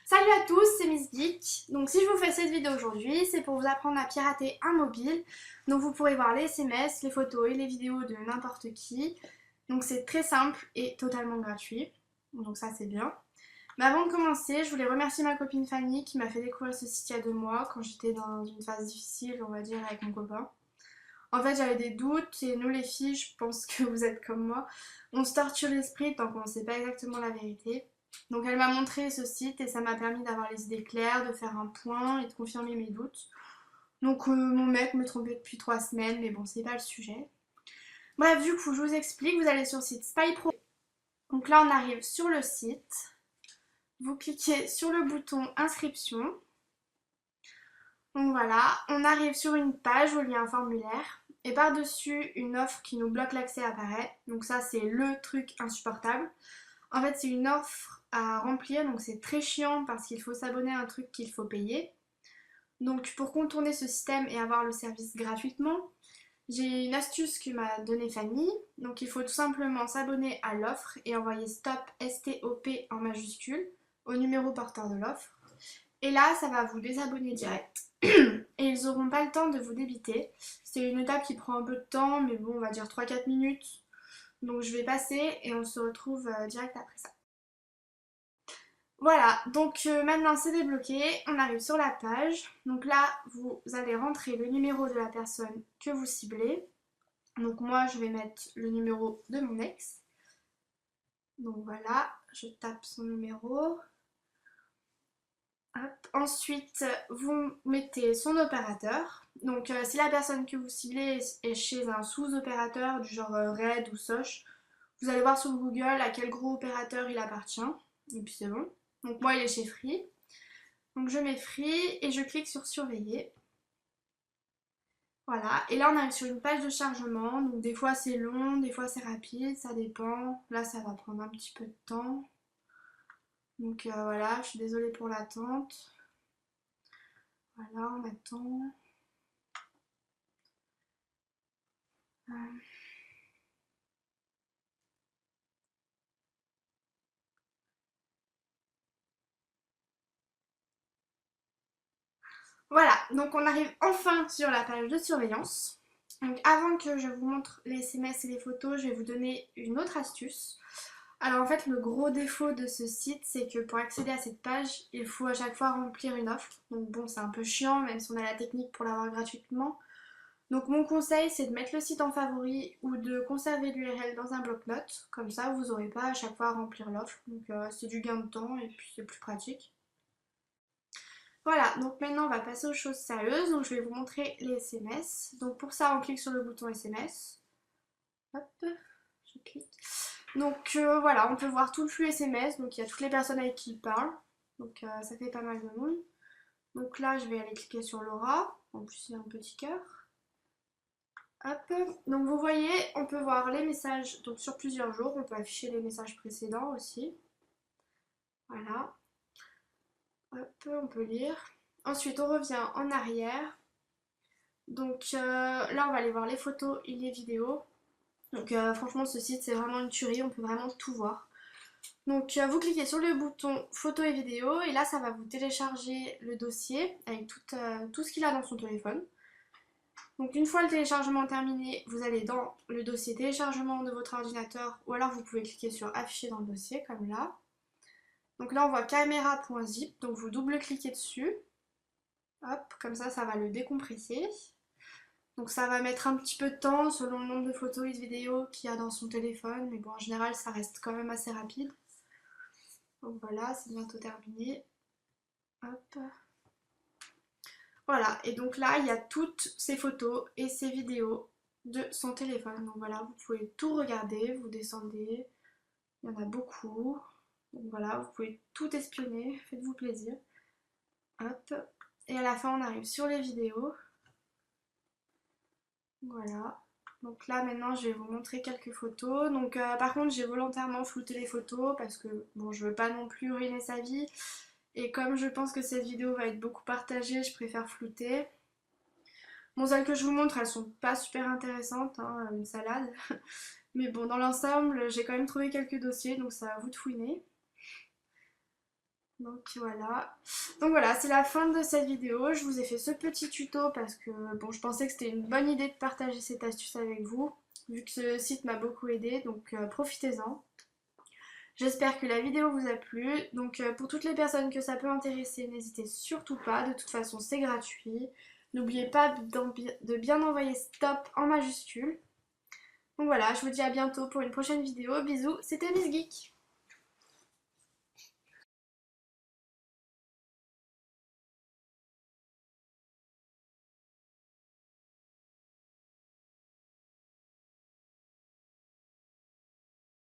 Salut à tous, c'est Miss Geek. Donc si je vous fais cette vidéo aujourd'hui, c'est pour vous apprendre à pirater un mobile. Donc vous pourrez voir les SMS, les photos et les vidéos de n'importe qui. Donc c'est très simple et totalement gratuit. Donc ça c'est bien. Mais avant de commencer, je voulais remercier ma copine Fanny qui m'a fait découvrir ce site il y a 2 mois quand j'étais dans une phase difficile, on va dire, avec mon copain. En fait j'avais des doutes et nous les filles, je pense que vous êtes comme moi, on se torture l'esprit tant qu'on ne sait pas exactement la vérité. Donc elle m'a montré ce site et ça m'a permis d'avoir les idées claires, de faire un point et de confirmer mes doutes. Donc mon mec me trompait depuis 3 semaines, mais bon c'est pas le sujet. Bref, du coup je vous explique, vous allez sur le site SpyPro. Donc là on arrive sur le site, vous cliquez sur le bouton inscription. Donc voilà, on arrive sur une page où il y a un formulaire et par-dessus une offre qui nous bloque l'accès apparaît. Donc ça c'est le truc insupportable. En fait c'est une offre à remplir donc c'est très chiant parce qu'il faut s'abonner à un truc qu'il faut payer. Donc pour contourner ce système et avoir le service gratuitement, j'ai une astuce que m'a donnée Fanny. Donc il faut tout simplement s'abonner à l'offre et envoyer stop STOP en majuscule au numéro porteur de l'offre. Et là, ça va vous désabonner direct. Et ils n'auront pas le temps de vous débiter. C'est une étape qui prend un peu de temps, mais bon, on va dire 3-4 minutes. Donc je vais passer et on se retrouve direct après ça. Voilà, donc maintenant c'est débloqué, on arrive sur la page. Donc là, vous allez rentrer le numéro de la personne que vous ciblez. Donc moi, je vais mettre le numéro de mon ex. Donc voilà, je tape son numéro. Hop. Ensuite, vous mettez son opérateur. Donc, si la personne que vous ciblez est chez un sous-opérateur du genre Red ou Soch, vous allez voir sur Google à quel gros opérateur il appartient. Et puis c'est bon. Donc, moi, il est chez Free. Donc, je mets Free et je clique sur Surveiller. Voilà. Et là, on arrive sur une page de chargement. Donc, des fois, c'est long, des fois, c'est rapide. Ça dépend. Là, ça va prendre un petit peu de temps. Donc, voilà. Je suis désolée pour l'attente. Voilà, on attend. Voilà, donc on arrive enfin sur la page de surveillance. Donc avant que je vous montre les SMS et les photos, je vais vous donner une autre astuce. Alors en fait, le gros défaut de ce site, c'est que pour accéder à cette page, il faut à chaque fois remplir une offre. Donc bon, c'est un peu chiant, même si on a la technique pour l'avoir gratuitement. Donc mon conseil, c'est de mettre le site en favori ou de conserver l'URL dans un bloc-notes. Comme ça, vous n'aurez pas à chaque fois à remplir l'offre. Donc c'est du gain de temps et puis c'est plus pratique. Voilà, donc maintenant on va passer aux choses sérieuses. Donc je vais vous montrer les SMS. Donc pour ça, on clique sur le bouton SMS. Hop, je clique. Donc voilà, on peut voir tout le flux SMS. Donc il y a toutes les personnes avec qui il parle. Donc ça fait pas mal de monde. Donc là, je vais aller cliquer sur Laura. En plus, il y a un petit cœur. Hop. Donc vous voyez, on peut voir les messages donc sur plusieurs jours. On peut afficher les messages précédents aussi. Voilà. Hop, on peut lire. Ensuite, on revient en arrière. Donc là, on va aller voir les photos et les vidéos. Donc franchement, ce site, c'est vraiment une tuerie. On peut vraiment tout voir. Donc vous cliquez sur le bouton photos et vidéos. Et là, ça va vous télécharger le dossier avec tout ce qu'il a dans son téléphone. Donc une fois le téléchargement terminé, vous allez dans le dossier téléchargement de votre ordinateur. Ou alors vous pouvez cliquer sur afficher dans le dossier, comme là. Donc là, on voit caméra.zip. Donc vous double-cliquez dessus. Hop, comme ça va le décompresser. Donc ça va mettre un petit peu de temps selon le nombre de photos et de vidéos qu'il y a dans son téléphone. Mais bon, en général, ça reste quand même assez rapide. Donc voilà, c'est bientôt terminé. Hop. Voilà, et donc là, il y a toutes ces photos et ces vidéos de son téléphone. Donc voilà, vous pouvez tout regarder, vous descendez. Il y en a beaucoup. Donc voilà, vous pouvez tout espionner, faites-vous plaisir. Hop. Et à la fin, on arrive sur les vidéos. Voilà. Donc là maintenant je vais vous montrer quelques photos. Donc par contre j'ai volontairement flouté les photos parce que bon je veux pas non plus ruiner sa vie. Et comme je pense que cette vidéo va être beaucoup partagée, je préfère flouter. Bon celles que je vous montre elles sont pas super intéressantes, hein, une salade. Mais bon dans l'ensemble j'ai quand même trouvé quelques dossiers donc c'est à vous de fouiner. Donc voilà. Donc voilà, c'est la fin de cette vidéo. Je vous ai fait ce petit tuto parce que bon, je pensais que c'était une bonne idée de partager cette astuce avec vous, vu que ce site m'a beaucoup aidé, donc profitez-en. J'espère que la vidéo vous a plu. Donc pour toutes les personnes que ça peut intéresser, n'hésitez surtout pas. De toute façon, c'est gratuit. N'oubliez pas de bien envoyer stop en majuscule. Donc voilà, je vous dis à bientôt pour une prochaine vidéo. Bisous, c'était Miss Geek.